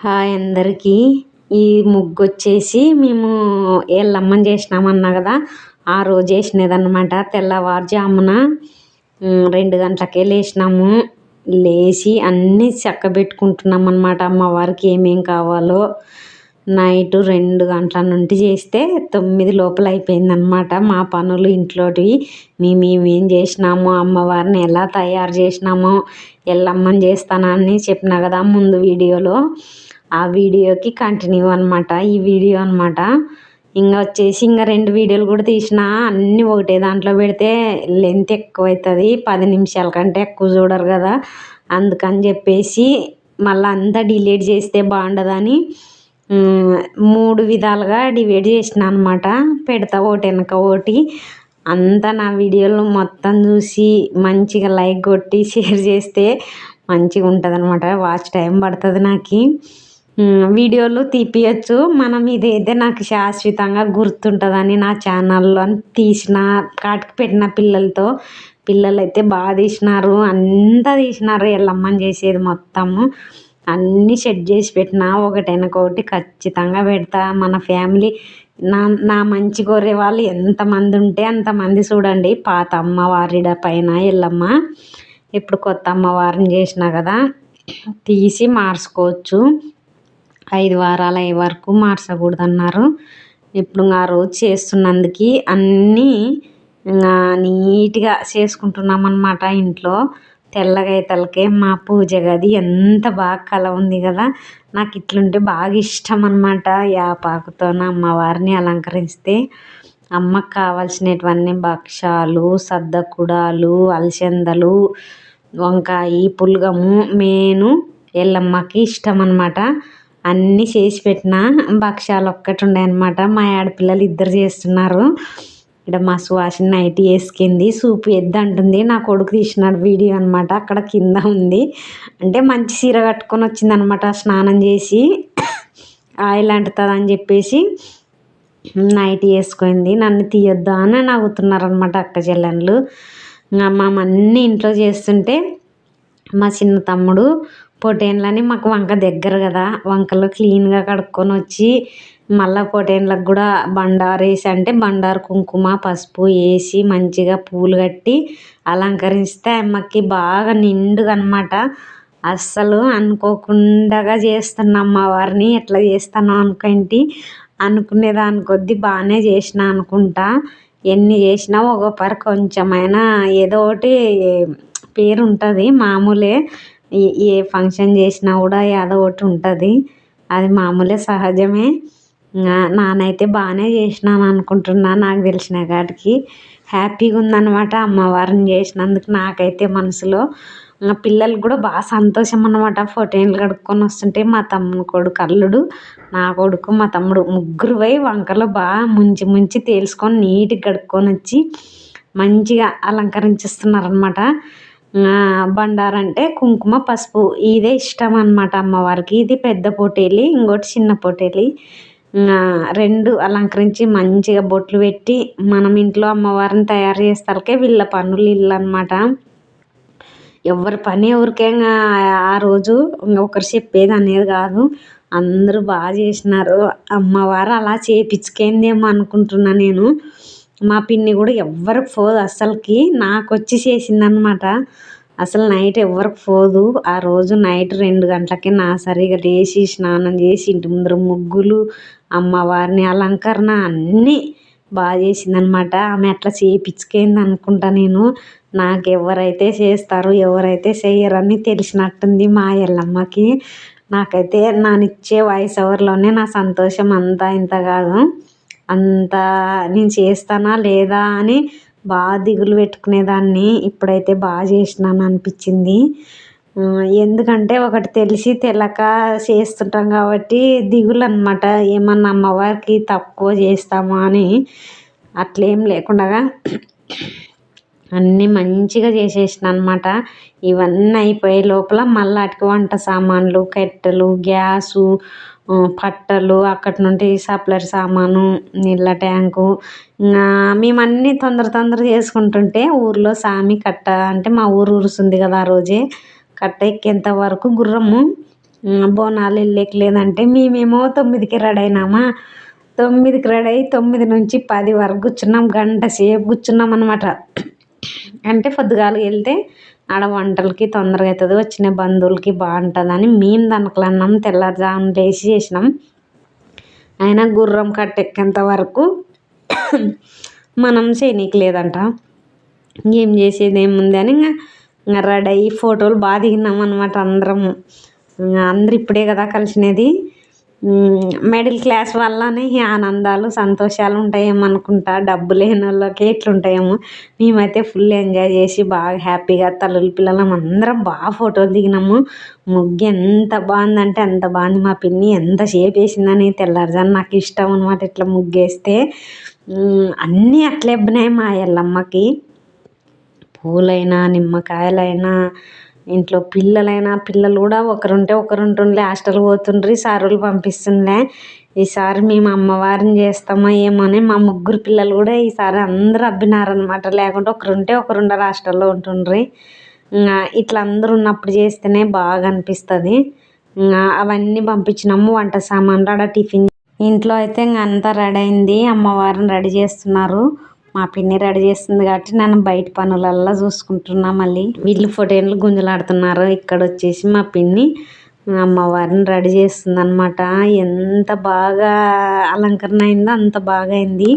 Hi అందరికీ. ఈ ముగ్గొచ్చేసి మేము ఎల్లమ్మని చేసినామన్నా కదా, ఆ రోజు చేసినదన్నమాట. తెల్లవారుజామున 2 గంటలకే లేచినాము. లేచి అన్నీ చక్కబెట్టుకుంటున్నాం అన్నమాట. అమ్మవారికి ఏమేం కావాలో నైట్ 2 గంటల నుండి చేస్తే 9 లోపల అయిపోయిందనమాట మా పనులు ఇంట్లోటివి. మేమేం చేసినామో, అమ్మవారిని ఎలా తయారు చేసినామో, ఎల్లమ్మని చేస్తానని చెప్పిన కదా ముందు వీడియోలో, ఆ వీడియోకి కంటిన్యూ అనమాట ఈ వీడియో అనమాట. వచ్చేసి 2 వీడియోలు కూడా తీసిన. అన్నీ ఒకటే దాంట్లో పెడితే లెంత్ ఎక్కువ అవుతుంది, 10 నిమిషాల కంటే ఎక్కువ చూడరు కదా. అందుకని చెప్పేసి మళ్ళీ అంతా డిలీట్ చేస్తే బాగుండదని 3 విధాలుగా డివైడ్ చేసిన అనమాట. పెడతా ఒకటి వెనక ఒకటి. అంతా నా వీడియోలు మొత్తం చూసి మంచిగా లైక్ కొట్టి షేర్ చేస్తే మంచిగా ఉంటుంది అనమాట. వాచ్ టైం పడుతుంది నాకు. వీడియోలు తీపియచ్చు మనం, ఇదైతే నాకు శాశ్వతంగా గుర్తుంటుందని నా ఛానల్లో తీసిన కాటికి పెట్టిన పిల్లలు అయితే బాగా తీసినారు. అంతా తీసినారు ఎల్లమ్మని చేసేది మొత్తము. అన్నీ సెట్ చేసి పెట్టిన ఒకటి వెనక ఒకటి ఖచ్చితంగా పెడతా. మన ఫ్యామిలీ నా మంచి కోరే వాళ్ళు ఎంతమంది ఉంటే అంతమంది చూడండి. పాత అమ్మవారి పైన ఎల్లమ్మ, ఇప్పుడు కొత్త అమ్మవారిని చేసిన కదా, తీసి మార్చుకోవచ్చు. 5 వారాలు అయ్యే వరకు మార్చకూడదు అన్నారు. ఇప్పుడు ఆ రోజు చేస్తున్నందుకు అన్నీ నీట్గా చేసుకుంటున్నాం అన్నమాట. ఇంట్లో తెల్లగైతలకే మా పూజ గది ఎంత బాగా కళ ఉంది కదా. నాకు ఇట్లుంటే బాగా ఇష్టం అన్నమాట. యాపాకుతో అమ్మవారిని అలంకరిస్తే అమ్మకు కావాల్సినటువన్నీ భక్షాలు, సద్దకుడాలు, అలసందలు, వంకాయ, పులగము మెయిన్ ఎల్లమ్మకి ఇష్టం అన్నమాట. అన్నీ చేసి పెట్టిన. భక్షాలు ఒక్కటి ఉండే అనమాట. మా ఆడపిల్లలు 2 చేస్తున్నారు. ఇక్కడ మా సువాసిని నైటీ వేసుకుంది, సూపు ఎద్దు అంటుంది. నా కొడుకు తీసినాడు వీడియో అనమాట. అక్కడ కింద ఉంది అంటే మంచి చీర కట్టుకొని వచ్చింది అనమాట. స్నానం చేసి ఆయిల్ అంటుతుంది అని చెప్పేసి నైటీ వేసుకుంది. నన్ను తీయొద్దా అని నవ్వుతున్నారు అనమాట అక్క చెల్లెళ్ళు. అన్నీ ఇంట్లో చేస్తుంటే మా చిన్న తమ్ముడు పొటేన్లని, మాకు వంక దగ్గర కదా, వంకలో క్లీన్గా కడుక్కొని వచ్చి మళ్ళీ పొటేన్లకు కూడా బండారు వేసి, అంటే బండారు కుంకుమ పసుపు వేసి మంచిగా పూలు కట్టి అలంకరిస్తే అమ్మకి బాగా నిండుగా అనమాట. అస్సలు అనుకోకుండా చేస్తున్న అమ్మవారిని ఎట్లా చేస్తానో అనుకునేదాని కొద్దీ బాగానే చేసిన అనుకుంటా. ఎన్ని చేసినా ఒక్కొక్కరు కొంచెమైనా ఏదో ఒకటి పేరు ఉంటుంది, మామూలే. ఏ ఫంక్షన్ చేసినా కూడా ఏదో ఒకటి ఉంటుంది, అది మామూలే, సహజమే. నానైతే బాగానే చేసినాను అనుకుంటున్నా. నాకు తెలిసిన కాడికి హ్యాపీగా ఉందన్నమాట అమ్మవారిని చేసినందుకు. నాకైతే మనసులో పిల్లలు కూడా బాగా సంతోషం అన్నమాట. ఫోటోలు కడుక్కొని వస్తుంటే మా తమ్ముడు కొడుకు అల్లుడు, నా కొడుకు, మా తమ్ముడు ముగ్గురు పోయి వంకలో బాగా ముంచి తేల్చుకొని నీట్గా కడుక్కొని వచ్చి మంచిగా అలంకరించిస్తున్నారనమాట. బండారంటే కుంకుమ పసుపు ఇదే ఇష్టం అన్నమాట అమ్మవారికి. ఇది పెద్ద పొటేలి, ఇంకోటి చిన్న పొటేలి. 2 అలంకరించి మంచిగా బొట్లు పెట్టి మనం ఇంట్లో అమ్మవారిని తయారు చేస్తాకే వీళ్ళ పనులు ఇల్లు అనమాట. ఎవరి పని ఎవరికైనా ఆ రోజు ఒకరు చెప్పేది అనేది కాదు. అందరూ బాగా చేసినారు. అమ్మవారు అలా చేయించుకేందేమో అనుకుంటున్నా నేను. మా పిన్ని కూడా ఎవరికి పోదు అస్సలకి, నాకు వచ్చి చేసిందనమాట. అసలు నైట్ ఎవరికి పోదు. ఆ రోజు నైట్ 2 గంటలకి నా సరిగా లేచి స్నానం చేసి ఇంటి ముందర ముగ్గులు, అమ్మవారిని అలంకరణ అన్నీ బాగా చేసిందనమాట. ఆమె అట్లా చేయించుకేంది అనుకుంటా నేను. నాకు ఎవరైతే చేస్తారు ఎవరైతే చెయ్యరని తెలిసినట్టుంది మా ఎల్లమ్మకి. నాకైతే నానిచ్చే వాయిస్ ఓవర్లోనే నా సంతోషం అంతా ఇంత కాదు. అంత నేను చేస్తానా లేదా అని బాగా దిగులు పెట్టుకునేదాన్ని. ఇప్పుడైతే బాగా చేసినాను అనిపించింది. ఎందుకంటే ఒకటి తెలిసి తెలక చేస్తుంటాం కాబట్టి దిగులు అనమాట. ఏమన్నా అమ్మవారికి తక్కువ చేస్తామా అని. అట్లేం లేకుండా అన్నీ మంచిగా చేసేసిన అనమాట. ఇవన్నీ అయిపోయే లోపల మళ్ళీ అటుకు వంట సామాన్లు, కట్టెలు, గ్యాసు, పట్టలు, అక్కడి నుండి సప్లర్ సామాను, నీళ్ళ ట్యాంకు, మేమన్నీ తొందర చేసుకుంటుంటే ఊర్లో సామి కట్ట, అంటే మా ఊరు ఉరుసుంది కదా, ఆ రోజే కట్ట ఎక్కేంత వరకు గుర్రము బోనాలు వెళ్ళేకి లేదంటే మేమేమో 9కి రెడీ అయినామా. 9కి రెడీ అయ్యి 9 నుంచి 10 వరకు కూర్చున్నాం. గంట సేపు కూర్చున్నాం అనమాట. అంటే పొద్దుగాల వెళ్తే ఆడ వంటలకి తొందరగా అవుతుంది, వచ్చిన బంధువులకి బాగుంటుందని మేము దానికలన్నాం. తెల్లారుజామున లేచి చేసినాం. అయినా గుర్రం కట్టెక్కేంత వరకు మనం చేయనీకి లేదంట. ఏం చేసేది ఏముంది అని ఇంకా రెడీ అయ్యి ఫోటోలు బాగా దిగినాం అనమాట అందరము. అందరు ఇప్పుడే కదా కలిసినది. మిడిల్ క్లాస్ వల్లనే ఈ ఆనందాలు సంతోషాలు ఉంటాయేమో అనుకుంటా. డబ్బు లేని వాళ్ళకి ఎట్లుంటాయేమో. మేమైతే ఫుల్ ఎంజాయ్ చేసి బాగా హ్యాపీగా తల్లుల పిల్లలం అందరం బాగా ఫోటోలు దిగినాము. ముగ్గు ఎంత బాగుందంటే అంత బాగుంది. మా పిన్ని ఎంతసేపు వేసిందని తెల్లారుజాను. నాకు ఇష్టం అనమాట ఇట్లా ముగ్గేస్తే. అన్నీ అట్లే అబ్బినాయి మా ఎల్లమ్మకి. పూలైనా నిమ్మకాయలైనా ఇంట్లో పిల్లలు కూడా ఒకరుంటే ఒకరుంటుండే. హాస్టల్ పోతుండ్రి, సారులు పంపిస్తుండే. ఈసారి మేము అమ్మవారిని చేస్తామో ఏమో అని మా ముగ్గురు పిల్లలు కూడా ఈసారి అందరూ అబ్బినారనమాట. లేకుంటే ఒకరుంటే ఒకరుండరు, హాస్టల్లో ఉంటుండ్రి. ఇట్లా అందరూ ఉన్నప్పుడు చేస్తేనే బాగా అనిపిస్తుంది. అవన్నీ పంపించినాము. వంట సామాన్లు ఆడ టిఫిన్ ఇంట్లో అయితే అంతా రెడీ అయింది. అమ్మవారిని రెడీ చేస్తున్నారు. మా పిన్ని రెడీ చేస్తుంది కాబట్టి నేను బయట పనులల్లా చూసుకుంటున్నా. మళ్ళీ వీళ్ళు ఫోటోలు గుంజలాడుతున్నారు. ఇక్కడ వచ్చేసి మా పిన్ని అమ్మవారిని రెడీ చేస్తుంది అనమాట. ఎంత బాగా అలంకరణ అయిందో అంత బాగా అయింది.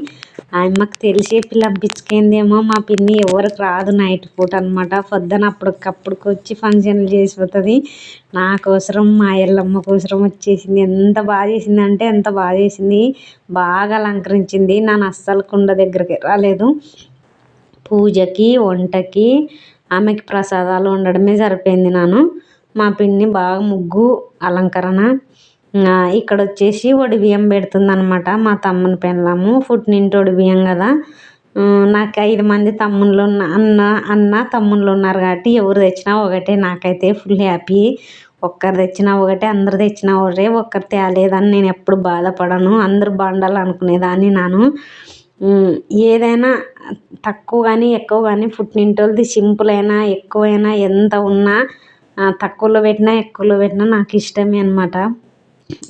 ఆయమ్మకి తెలిసే పిల్లంపించుకేందేమో మా పిన్ని. ఎవరికి రాదు నైట్ పూట అనమాట. పొద్దున అప్పటికప్పుడుకి వచ్చి ఫంక్షన్లు చేసిపోతుంది. నా కోసరం మా ఎల్లమ్మ కోసరం వచ్చేసింది. ఎంత బాగా చేసింది అంటే ఎంత బాగా చేసింది. బాగా అలంకరించింది. నన్ను అస్సలు కుండ దగ్గరికి రాలేదు. పూజకి వంటకి ఆమెకి ప్రసాదాలు వండడమే సరిపోయింది. మా పిన్ని బాగా ముగ్గు అలంకరణ. ఇక్కడ వచ్చేసి ఒడిబియ్యం పెడుతుంది అనమాట. మా తమ్ముని పెళ్ళాము పుట్టినింటి ఒడిబియ్యం కదా. నాకు 5 మంది తమ్ముళ్ళు అన్న తమ్ముళ్ళు ఉన్నారు కాబట్టి ఎవరు తెచ్చినా ఒకటే. నాకైతే ఫుల్ హ్యాపీ. ఒక్కరు తెచ్చినా ఒకటే, అందరు తెచ్చినా ఒకటే. ఒక్కరు తేలేదని నేను ఎప్పుడు బాధపడను. అందరు బాగుండాలి అనుకునేదాన్ని. ఏదైనా తక్కువ కానీ ఎక్కువ కానీ పుట్టినింటి వాళ్ళది సింపుల్ అయినా ఎక్కువైనా ఎంత ఉన్నా తక్కువలో పెట్టినా ఎక్కువలో పెట్టినా నాకు ఇష్టమే అనమాట.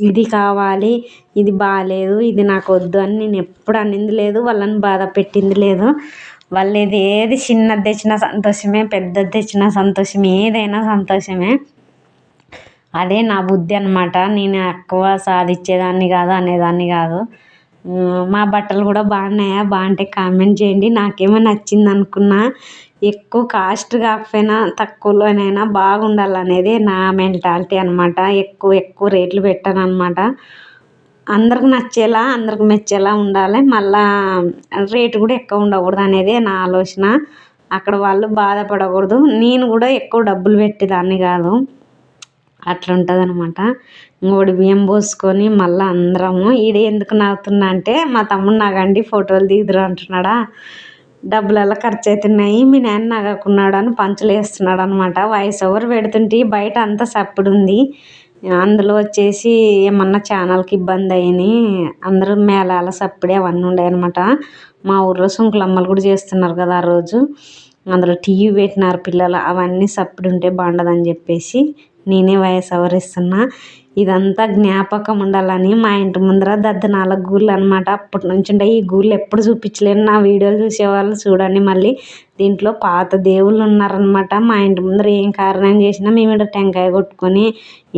ఇది కావాలి, ఇది బాగాలేదు, ఇది నాకు వద్దు అని నేను ఎప్పుడు అనింది లేదు. వాళ్ళని బాధ పెట్టింది లేదు. వాళ్ళు ఏది చిన్నది తెచ్చినా సంతోషమే, పెద్దది తెచ్చినా సంతోషమే, ఏదైనా సంతోషమే. అదే నా బుద్ధి అనమాట. నేను ఎక్కువ సాధించేదాన్ని కాదు, అనేదాన్ని కాదు. మా బట్టలు కూడా బాగున్నాయా, బాగుంటే కామెంట్ చేయండి. నాకేమో నచ్చింది అనుకున్నా. ఎక్కువ కాస్ట్ కాకపోయినా తక్కువలోనైనా బాగుండాలనేది నా మెంటాలిటీ అనమాట. ఎక్కువ రేట్లు పెట్టాను అనమాట. అందరికి నచ్చేలా అందరికి మెచ్చేలా ఉండాలి. మళ్ళా రేటు కూడా ఎక్కువ ఉండకూడదు అనేది నా ఆలోచన. అక్కడ వాళ్ళు బాధపడకూడదు. నేను కూడా ఎక్కువ డబ్బులు పెట్టేదాన్ని కాదు. అట్లా ఉంటుంది అనమాట. బియ్యం పోసుకొని మళ్ళీ అందరము ఈడ ఎందుకు నవ్వుతున్నా అంటే మా తమ్ముడు నాగండి ఫోటోలు దిగుదురు అంటున్నాడా. డబ్బులల్లా ఖర్చు అవుతున్నాయి, మీ నాన్న నగకున్నాడు అని పంచులు వేస్తున్నాడు అనమాట. వాయిస్ ఓవర్ పెడుతుంటే బయట అంతా సప్పుడు ఉంది. అందులో వచ్చేసి ఏమన్నా ఛానల్కి ఇబ్బంది అయ్యి అందరూ మేళాల సప్పుడే అవన్నీ ఉన్నాయి అనమాట. మా ఊర్లో సుంకులమ్మలు కూడా చేస్తున్నారు కదా ఆ రోజు. అందులో టీవీ పెట్టినారు పిల్లలు. అవన్నీ సప్పుడు ఉంటే బాగుండదని చెప్పేసి నేనే వాయిస్ ఓవర్ ఇస్తున్నా. ఇదంతా జ్ఞాపకం ఉండాలని మా ఇంటి ముందర 4 గూళ్ళు అనమాట. అప్పటి నుంచి ఉండే ఈ గూళ్ళు ఎప్పుడు చూపించలేను. నా వీడియోలు చూసేవాళ్ళు చూడండి. మళ్ళీ దీంట్లో పాత దేవుళ్ళు ఉన్నారనమాట. మా ఇంటి ముందర ఏం కారణం చేసినా మేము ఇక్కడ టెంకాయ కొట్టుకొని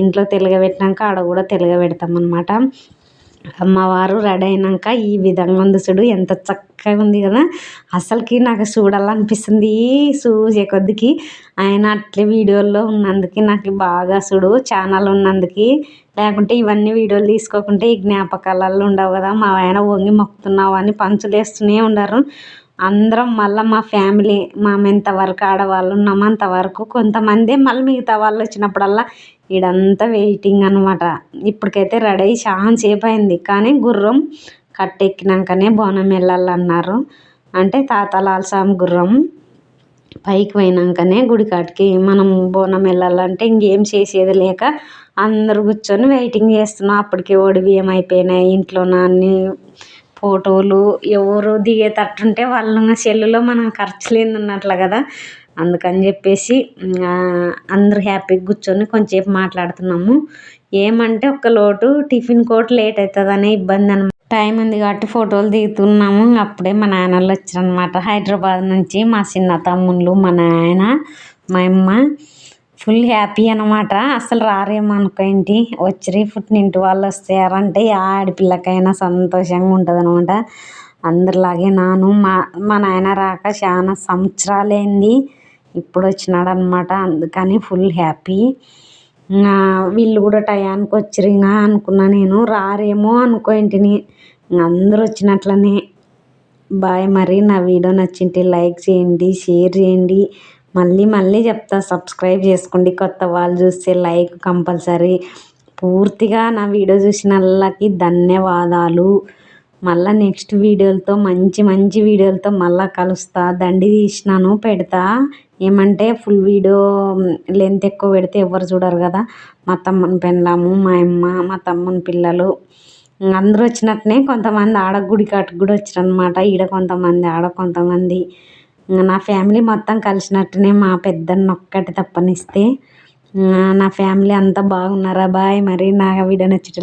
ఇంట్లో తెలుగబెట్టినాక ఆడ కూడా తెలుగబెడతామన్నమాట. అమ్మవారు రెడీ అయినాక ఈ విధంగా ఉంది చూడు, ఎంత చక్కగా ఉంది కదా. అసలుకి నాకు చూడాలనిపిస్తుంది చూసే కొద్దికి. ఆయన అట్లే వీడియోల్లో ఉన్నందుకు నాకు బాగా చూడు ఛానల్ ఉన్నందుకు. లేకుంటే ఇవన్నీ వీడియోలు తీసుకోకుంటే ఈ జ్ఞాపకాలలో ఉండవు కదా. మా ఆయన వంగి మొక్కుతున్నావు అని పంచులు వేస్తూనే ఉండరు అందరం. మళ్ళీ మా ఫ్యామిలీ ఎంతవరకు ఆడవాళ్ళు ఉన్నామో అంతవరకు. కొంతమంది మళ్ళీ మిగతా వాళ్ళు వచ్చినప్పుడల్లా ఈడంతా వెయిటింగ్ అనమాట. ఇప్పటికైతే రెడీ అయ్యి చాలా సేపు అయింది. కానీ గుర్రం కట్టెక్కినాకనే బోనం వెళ్ళాలన్నారు. అంటే తాతలాల్ స్వామి గుర్రం పైకి పోయినాకనే గుడికాటికి మనం బోనం వెళ్ళాలంటే ఇంకేం చేసేది లేక అందరు కూర్చొని వెయిటింగ్ చేస్తున్నాం. అప్పటికే బియ్యం అయిపోయినాయి. ఇంట్లో అన్ని ఫోటోలు ఎవరు దిగేటట్టుంటే వాళ్ళ సెల్లులో మనం ఖర్చు లేదన్నట్లు కదా. అందుకని చెప్పేసి అందరూ హ్యాపీగా కూర్చొని కొంచెంసేపు మాట్లాడుతున్నాము. ఏమంటే ఒక లోటు టిఫిన్ కోట్ లేట్ అవుతుందనే ఇబ్బంది అనమాట. టైం ఉంది కాబట్టి ఫోటోలు దిగుతున్నాము. అప్పుడే మా నాన్న వాళ్ళు వచ్చారనమాట హైదరాబాద్ నుంచి. మా చిన్న తమ్ముళ్ళు, మా నాయన, మా అమ్మ ఫుల్ హ్యాపీ అనమాట. అసలు రారేమో అనుకోండి, వచ్చి పుట్టినింటి వాళ్ళు వస్తారంటే ఆడపిల్లకైనా సంతోషంగా ఉంటుంది అనమాట. అందరిలాగే మా నాయన రాక చాలా సంవత్సరాలైంది, ఇప్పుడు వచ్చినాడు అనమాట. అందుకని ఫుల్ హ్యాపీ. వీళ్ళు కూడా టయానికి వచ్చారు ఇంకా అనుకున్నా, నేను రారేమో అనుకోంటిని. అందరూ వచ్చినట్లనే. బాయ్. మరి నా వీడియో నచ్చింటే లైక్ చేయండి, షేర్ చేయండి. మళ్ళీ మళ్ళీ చెప్తా, సబ్స్క్రైబ్ చేసుకోండి. కొత్త వాళ్ళు చూస్తే లైక్ కంపల్సరీ. పూర్తిగా నా వీడియో చూసిన వాళ్ళకి ధన్యవాదాలు. మళ్ళీ నెక్స్ట్ వీడియోలతో మంచి మంచి వీడియోలతో మళ్ళీ కలుస్తా. దండి తీసినాను, పెడతా. ఏమంటే ఫుల్ వీడియో లెంత్ ఎక్కువ పెడితే ఎవరు చూడరు కదా. మా తమ్ముని పెళ్ళాము, మా అమ్మ, మా తమ్ముని పిల్లలు అందరూ వచ్చినట్టునే. కొంతమంది ఆడ గుడి కాటుకు కూడా వచ్చారనమాట. ఈడ కొంతమంది, ఆడ కొంతమంది. నా ఫ్యామిలీ మొత్తం కలిసినట్టునే, మా పెద్దన్న ఒక్కటి తప్పనిస్తే. నా ఫ్యామిలీ అంతా బాగున్నారా? బాయ్. మరి నా వీడియో నచ్చేట